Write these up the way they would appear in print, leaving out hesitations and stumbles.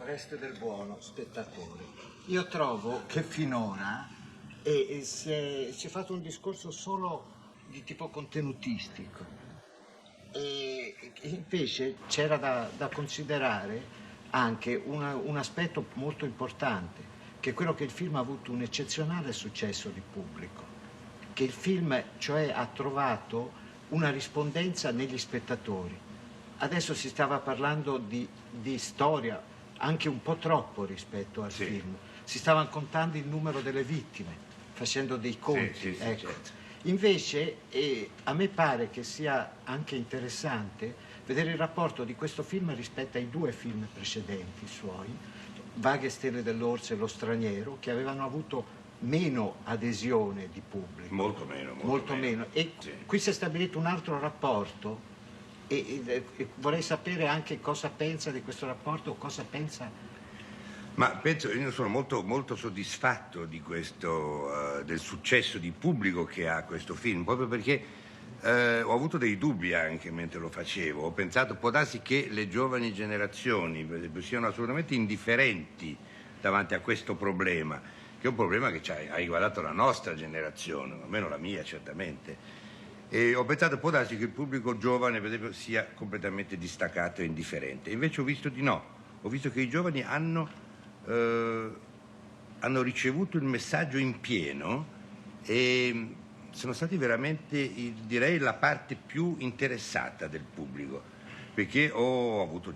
Resta del buono, spettatore. Io trovo che finora si è fatto un discorso solo di tipo contenutistico e invece c'era da considerare anche un aspetto molto importante, che è quello che il film ha avuto un eccezionale successo di pubblico, che il film cioè ha trovato una rispondenza negli spettatori. Adesso si stava parlando di storia, anche un po' troppo rispetto al film. Si stava contando il numero delle vittime, facendo dei conti. Ecco. Certo. Invece a me pare che sia anche interessante vedere il rapporto di questo film rispetto ai due film precedenti suoi, Vaghe stelle dell'Orso e Lo straniero, che avevano avuto meno adesione di pubblico. Molto meno. E qui si è stabilito un altro rapporto e vorrei sapere anche cosa pensa di questo rapporto, cosa pensa. Ma io sono molto soddisfatto di questo, del successo di pubblico che ha questo film, proprio perché ho avuto dei dubbi anche mentre lo facevo. Ho pensato, può darsi che le giovani generazioni siano assolutamente indifferenti davanti a questo problema, che è un problema che ha riguardato la nostra generazione, almeno la mia certamente. E ho pensato, può darsi che il pubblico giovane, per esempio, sia completamente distaccato e indifferente. Invece ho visto di no. Ho visto che i giovani hanno ricevuto il messaggio in pieno e sono stati veramente, direi, la parte più interessata del pubblico, perché ho avuto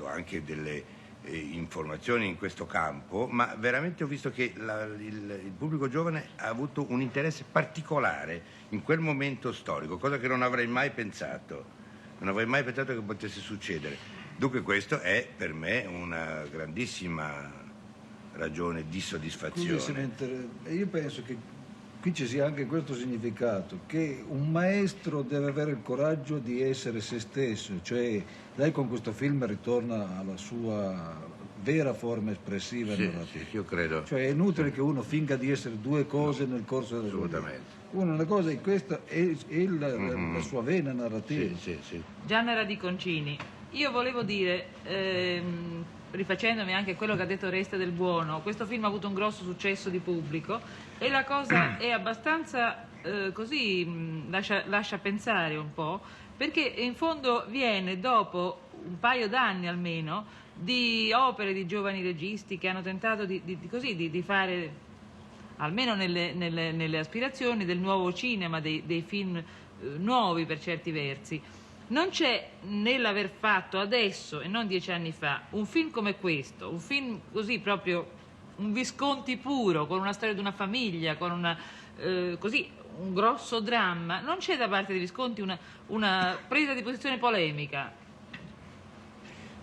anche delle informazioni in questo campo, ma veramente ho visto che il pubblico giovane ha avuto un interesse particolare in quel momento storico, cosa che non avrei mai pensato che potesse succedere. Dunque questo è per me una grandissima ragione di soddisfazione. Io penso che qui ci sia anche questo significato, che un maestro deve avere il coraggio di essere se stesso, cioè lei con questo film ritorna alla sua vera forma espressiva e narrativa. Io credo. Cioè è inutile che uno finga di essere due cose nel corso della sua vita. Assolutamente. Una cosa è questa, è la sua vena narrativa. Sì. Gianna Radiconcini, io volevo dire, rifacendomi anche a quello che ha detto Resta del Buono, questo film ha avuto un grosso successo di pubblico e la cosa è abbastanza lascia pensare un po', perché in fondo viene dopo un paio d'anni almeno di opere di giovani registi che hanno tentato di fare, almeno nelle aspirazioni, del nuovo cinema, dei film nuovi per certi versi. Non c'è nell'aver fatto adesso e non 10 anni fa un film come questo, un film così proprio, un Visconti puro, con una storia di una famiglia, con un grosso dramma. Non c'è da parte di Visconti una presa di posizione polemica.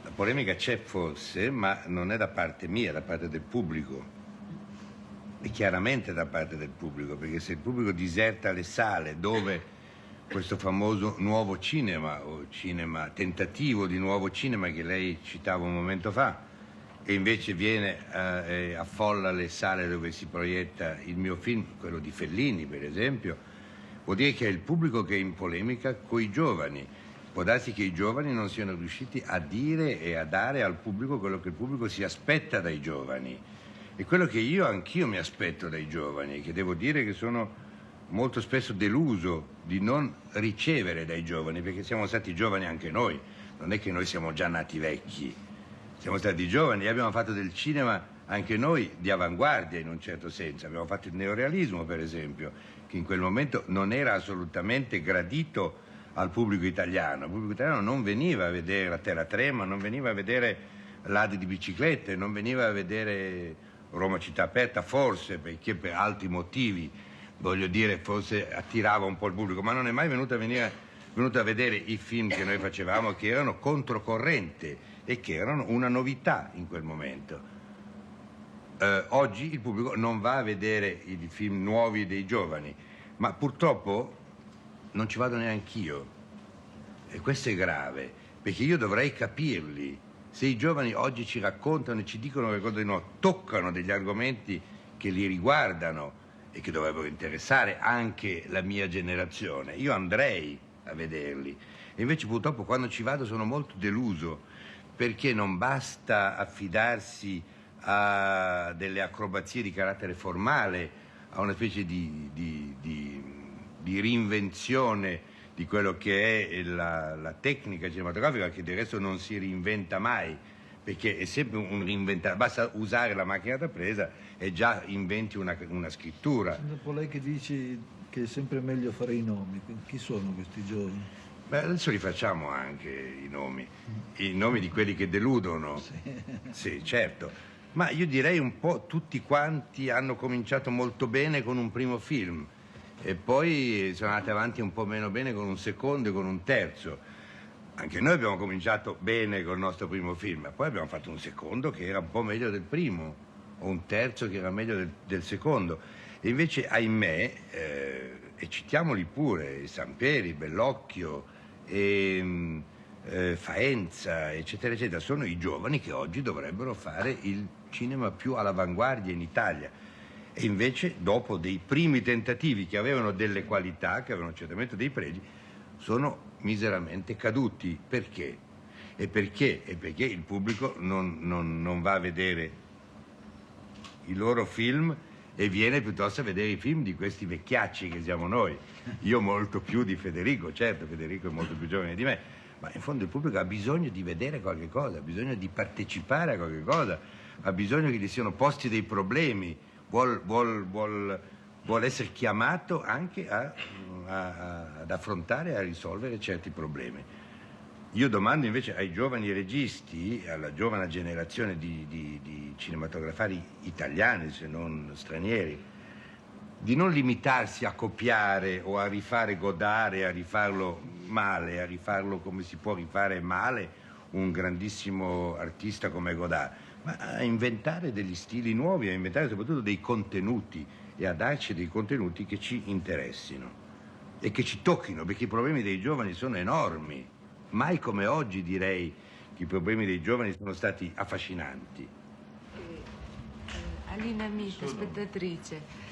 La polemica c'è forse, ma non è da parte mia, è da parte del pubblico. È chiaramente da parte del pubblico, perché se il pubblico diserta le sale dove questo famoso nuovo cinema o tentativo di nuovo cinema che lei citava un momento fa, e invece viene affolla le sale dove si proietta il mio film, quello di Fellini per esempio, vuol dire che è il pubblico che è in polemica con i giovani. Può darsi che i giovani non siano riusciti a dire e a dare al pubblico quello che il pubblico si aspetta dai giovani, e quello che anch'io mi aspetto dai giovani, che devo dire che sono molto spesso deluso di non ricevere dai giovani, perché siamo stati giovani anche noi, non è che noi siamo già nati vecchi, siamo stati giovani e abbiamo fatto del cinema anche noi di avanguardia in un certo senso. Abbiamo fatto il neorealismo per esempio, che in quel momento non era assolutamente gradito al pubblico italiano. Il pubblico italiano non veniva a vedere La terra trema, non veniva a vedere Ladri di biciclette, non veniva a vedere Roma città aperta, forse perché per altri motivi, voglio dire, forse attirava un po' il pubblico, ma non è mai venuto a vedere i film che noi facevamo, che erano controcorrente e che erano una novità in quel momento. Oggi il pubblico non va a vedere i film nuovi dei giovani, ma purtroppo non ci vado neanch'io, e questo è grave, perché io dovrei capirli. Se i giovani oggi ci raccontano e ci dicono qualcosa di nuovo, toccano degli argomenti che li riguardano e che dovrebbero interessare anche la mia generazione, io andrei a vederli. E invece purtroppo quando ci vado sono molto deluso, perché non basta affidarsi a delle acrobazie di carattere formale, a una specie di reinvenzione di quello che è la tecnica cinematografica, che del resto non si reinventa mai, perché è sempre un reinventare, basta usare la macchina da presa e già inventi una scrittura. Dopo lei che dici che è sempre meglio fare i nomi, chi sono questi giovani? Beh, adesso li facciamo anche i nomi di quelli che deludono. Sì, certo. Ma io direi un po' tutti quanti hanno cominciato molto bene con un primo film e poi sono andati avanti un po' meno bene con un secondo e con un terzo. Anche noi abbiamo cominciato bene col nostro primo film, ma poi abbiamo fatto un secondo che era un po' meglio del primo, o un terzo che era meglio del secondo. E invece, ahimè, e citiamoli pure, Sampieri, Bellocchio, Faenza, eccetera, eccetera, sono i giovani che oggi dovrebbero fare il cinema più all'avanguardia in Italia. E invece, dopo dei primi tentativi che avevano delle qualità, che avevano certamente dei pregi, sono miseramente caduti. Perché? E perché? E perché il pubblico non va a vedere i loro film e viene piuttosto a vedere i film di questi vecchiacci che siamo noi. Io molto più di Federico, certo, Federico è molto più giovane di me, ma in fondo il pubblico ha bisogno di vedere qualche cosa, ha bisogno di partecipare a qualche cosa, ha bisogno che gli siano posti dei problemi, vuol essere chiamato anche ad affrontare e a risolvere certi problemi. Io domando invece ai giovani registi, alla giovane generazione di cinematografari italiani, se non stranieri, di non limitarsi a copiare o a rifare Godard e a rifarlo male, a rifarlo come si può rifare male un grandissimo artista come Godard, ma a inventare degli stili nuovi, a inventare soprattutto dei contenuti e a darci dei contenuti che ci interessino e che ci tocchino, perché i problemi dei giovani sono enormi. Mai come oggi direi che i problemi dei giovani sono stati affascinanti. Alina Amica, spettatrice.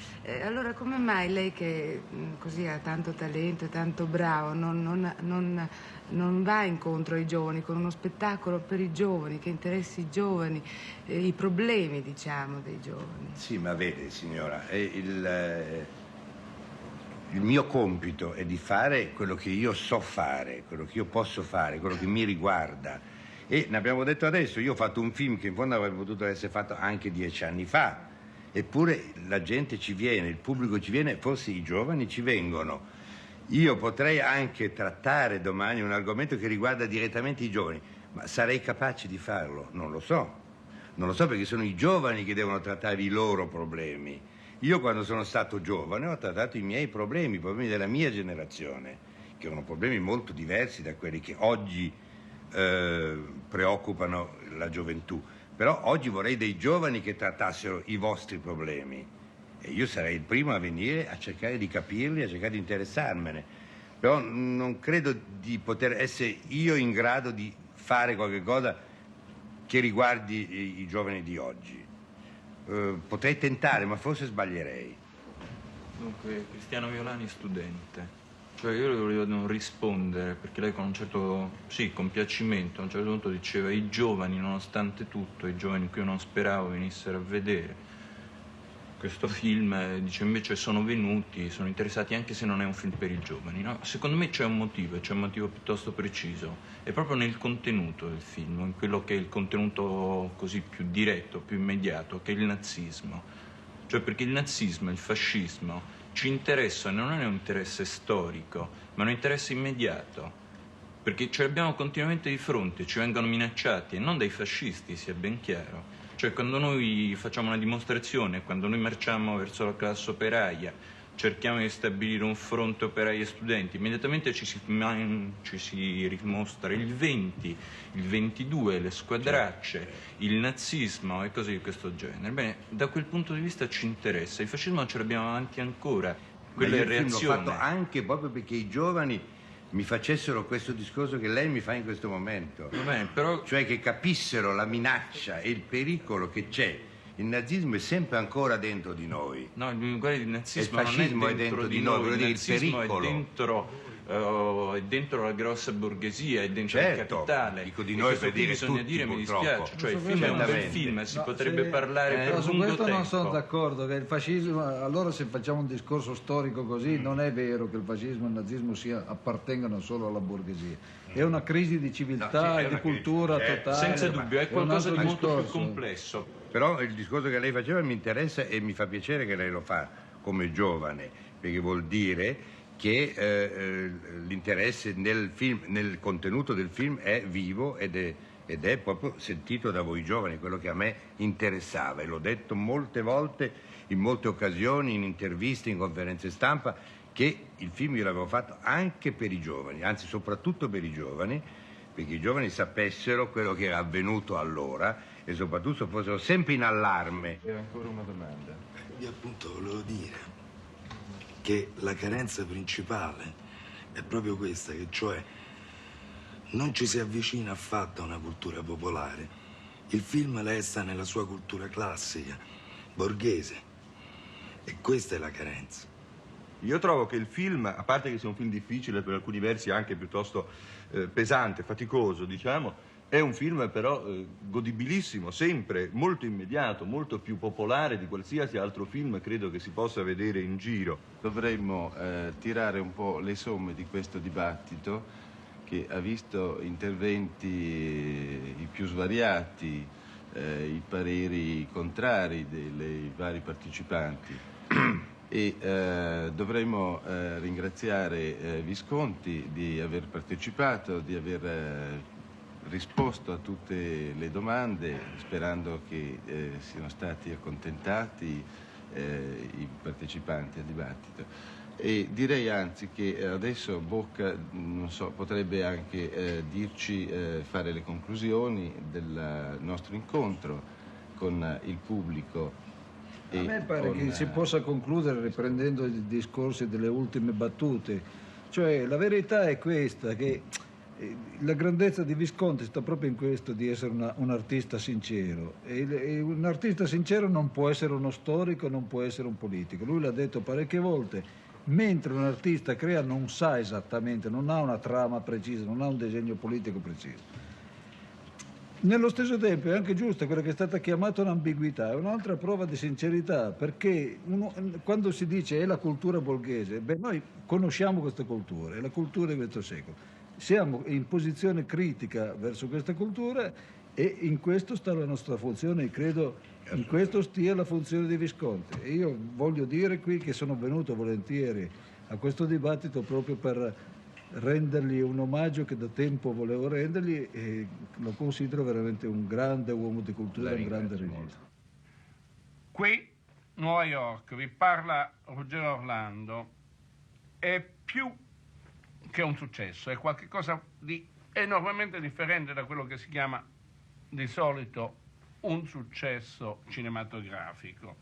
Allora come mai lei che così ha tanto talento e tanto bravo non va incontro ai giovani con uno spettacolo per i giovani, che interessi i giovani, i problemi diciamo dei giovani? Sì, ma vede signora, il mio compito è di fare quello che io so fare, quello che io posso fare, quello che mi riguarda. E ne abbiamo detto adesso, io ho fatto un film che in fondo avrebbe potuto essere fatto anche 10 anni fa, eppure la gente ci viene, il pubblico ci viene, forse i giovani ci vengono. Io potrei anche trattare domani un argomento che riguarda direttamente i giovani, ma sarei capace di farlo? Non lo so. Non lo so, perché sono i giovani che devono trattare i loro problemi. Io quando sono stato giovane ho trattato i miei problemi, i problemi della mia generazione, che erano problemi molto diversi da quelli che oggi preoccupano la gioventù. Però oggi vorrei dei giovani che trattassero i vostri problemi e io sarei il primo a venire a cercare di capirli, a cercare di interessarmene. Però non credo di poter essere io in grado di fare qualche cosa che riguardi i giovani di oggi. Potrei tentare, ma forse sbaglierei. Dunque, Cristiano Violani, studente. Cioè io le volevo rispondere, perché lei con un certo, sì, compiacimento, a un certo punto diceva i giovani, nonostante tutto, i giovani che io non speravo venissero a vedere questo film, dice invece sono venuti, sono interessati anche se non è un film per i giovani, no? Secondo me c'è un motivo piuttosto preciso, è proprio nel contenuto del film, in quello che è il contenuto così più diretto, più immediato, che è il nazismo. Cioè perché il nazismo, il fascismo ci interessa, non è un interesse storico, ma un interesse immediato, perché ce l'abbiamo continuamente di fronte, ci vengono minacciati, e non dai fascisti, sia ben chiaro. Cioè quando noi facciamo una dimostrazione, quando noi marciamo verso la classe operaia, cerchiamo di stabilire un fronte operai e studenti, immediatamente ci si dimostra il 20, il 22, le squadracce, il nazismo e cose di questo genere. Bene, da quel punto di vista ci interessa, il fascismo ce l'abbiamo avanti ancora, quella è reazione. L'ho fatto anche proprio perché i giovani mi facessero questo discorso che lei mi fa in questo momento. Va bene, però... Cioè che capissero la minaccia e il pericolo che c'è. Il nazismo è sempre ancora dentro di noi. No, guarda, il nazismo il fascismo non è dentro di noi, vuol dire il nazismo pericolo. è dentro è dentro la grossa borghesia, è dentro il Certo, capitale. dico di E noi questo per qui dire bisogna tutti, dire, mi purtroppo. dispiace, cioè il Su film è un bel certamente. film, si No, potrebbe parlare per su lungo questo tempo. non sono d'accordo, che il fascismo, allora se facciamo un discorso storico così, non è vero che il fascismo e il nazismo appartengano solo alla borghesia. È una crisi di civiltà No, sì, è e di una crisi, cultura certo. totale. Senza dubbio, è un qualcosa di altro molto più discorso. complesso. Però il discorso che lei faceva mi interessa e mi fa piacere che lei lo fa come giovane, perché vuol dire che l'interesse nel film, nel contenuto del film è vivo ed è proprio sentito da voi giovani, quello che a me interessava, e l'ho detto molte volte, in molte occasioni, in interviste, in conferenze stampa, che il film io l'avevo fatto anche per i giovani, anzi soprattutto per i giovani, perché i giovani sapessero quello che era avvenuto allora e soprattutto fossero sempre in allarme. C'era ancora una domanda. Io appunto volevo dire che la carenza principale è proprio questa, che cioè non ci si avvicina affatto a una cultura popolare. Il film resta nella sua cultura classica, borghese, e questa è la carenza. Io trovo che il film, a parte che sia un film difficile, per alcuni versi anche piuttosto pesante, faticoso, diciamo, è un film però godibilissimo, sempre, molto immediato, molto più popolare di qualsiasi altro film credo che si possa vedere in giro. Dovremmo tirare un po' le somme di questo dibattito che ha visto interventi i più svariati, i pareri contrari dei vari partecipanti. E dovremmo ringraziare Visconti di aver partecipato, di aver risposto a tutte le domande, sperando che siano stati accontentati i partecipanti al dibattito. E direi anzi che adesso Bocca, non so, potrebbe anche dirci, fare le conclusioni del nostro incontro con il pubblico. A me pare che si possa concludere riprendendo i discorsi delle ultime battute. Cioè, la verità è questa, che la grandezza di Visconti sta proprio in questo, di essere un artista sincero. E un artista sincero non può essere uno storico, non può essere un politico. Lui l'ha detto parecchie volte, mentre un artista crea non sa esattamente, non ha una trama precisa, non ha un disegno politico preciso. Nello stesso tempo è anche giusta quella che è stata chiamata un'ambiguità, è un'altra prova di sincerità, perché quando si dice è la cultura borghese, beh, noi conosciamo questa cultura, è la cultura di questo secolo, siamo in posizione critica verso questa cultura e in questo sta la nostra funzione, e credo in questo stia la funzione di Visconti. E io voglio dire qui che sono venuto volentieri a questo dibattito proprio per rendergli un omaggio che da tempo volevo rendergli, e lo considero veramente un grande uomo di cultura, un grande regista. Qui, New York, vi parla Ruggero Orlando, è più che un successo, è qualcosa di enormemente differente da quello che si chiama di solito un successo cinematografico.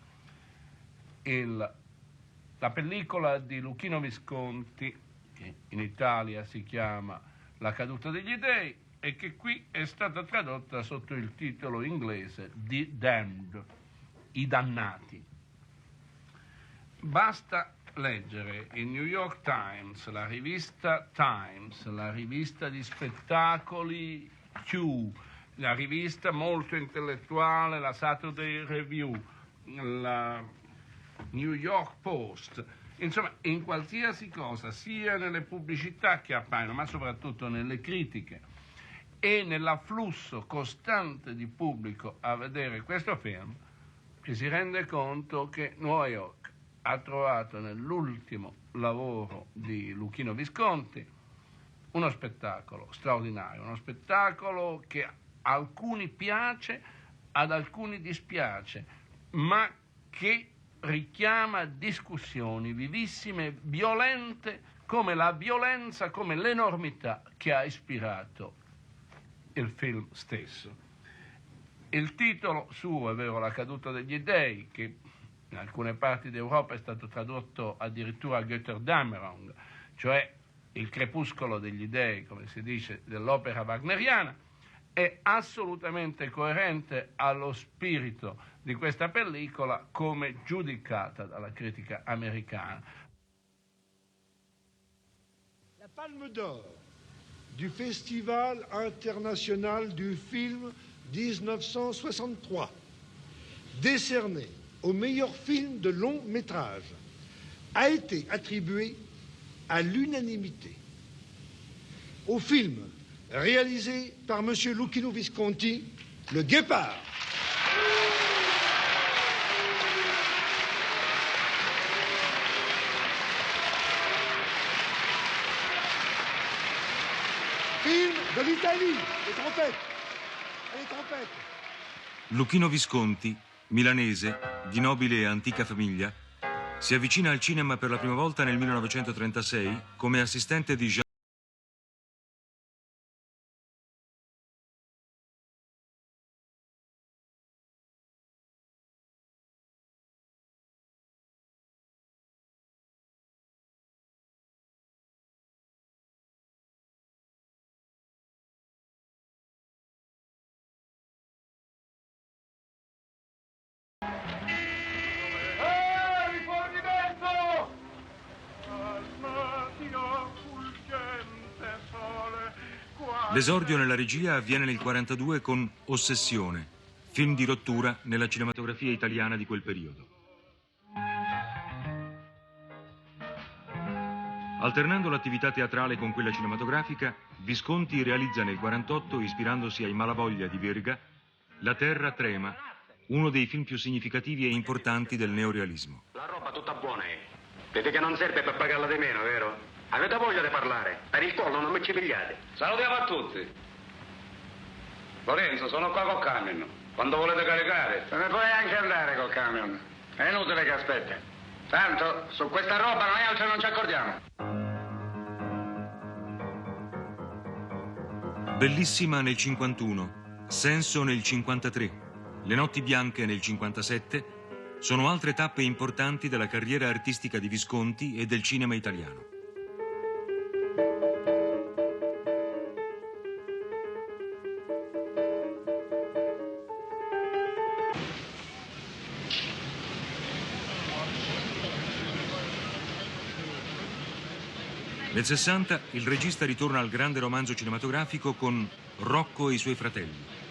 La pellicola di Luchino Visconti, che in Italia si chiama La caduta degli dei, e che qui è stata tradotta sotto il titolo inglese The Damned, i dannati. Basta leggere il New York Times, la rivista di spettacoli Q, la rivista molto intellettuale, la Saturday Review, la New York Post. Insomma, in qualsiasi cosa, sia nelle pubblicità che appaiono, ma soprattutto nelle critiche e nell'afflusso costante di pubblico a vedere questo film, ci si rende conto che New York ha trovato nell'ultimo lavoro di Luchino Visconti uno spettacolo straordinario, uno spettacolo che a alcuni piace, ad alcuni dispiace, ma che richiama discussioni vivissime, violente, come la violenza, come l'enormità che ha ispirato il film stesso. Il titolo suo, è vero, La caduta degli dei, che in alcune parti d'Europa è stato tradotto addirittura Götterdämmerung, cioè il crepuscolo degli dei, come si dice, dell'opera wagneriana, è assolutamente coerente allo spirito di questa pellicola come giudicata dalla critica americana. Palme d'Or du Festival international du film 1963, décerné au meilleur film de long métrage, a été attribué à l'unanimité au film réalisé par M. Luchino Visconti, Le Guépard. Film de l'Italie, les trompettes. Les trompettes. Luchino Visconti, milanese, di nobile e antica famiglia, si avvicina al cinema per la prima volta nel 1936 come assistente di Jean L'esordio nella regia avviene nel 1942 con Ossessione, film di rottura nella cinematografia italiana di quel periodo. Alternando l'attività teatrale con quella cinematografica, Visconti realizza nel 1948, ispirandosi ai Malavoglia di Verga, La terra trema, uno dei film più significativi e importanti del neorealismo. La roba tutta buona è. Vedi che non serve per pagarla di meno, vero? Avete voglia di parlare? Per il collo non mi ci pigliate. Salutiamo a tutti. Lorenzo, sono qua col camion. Quando volete caricare? Se ne puoi anche andare col camion. È inutile che aspetti. Tanto, su questa roba noi altri non ci accordiamo. Bellissima nel 51, Senso nel 53, Le notti bianche nel 57 sono altre tappe importanti della carriera artistica di Visconti e del cinema italiano. Nel 60 il regista ritorna al grande romanzo cinematografico con Rocco e i suoi fratelli.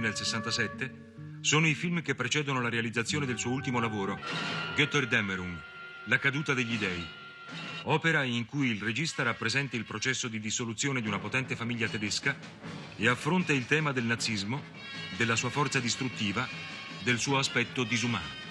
Nel 67 sono i film che precedono la realizzazione del suo ultimo lavoro, Götterdämmerung, La caduta degli dei, opera in cui il regista rappresenta il processo di dissoluzione di una potente famiglia tedesca e affronta il tema del nazismo, della sua forza distruttiva, del suo aspetto disumano.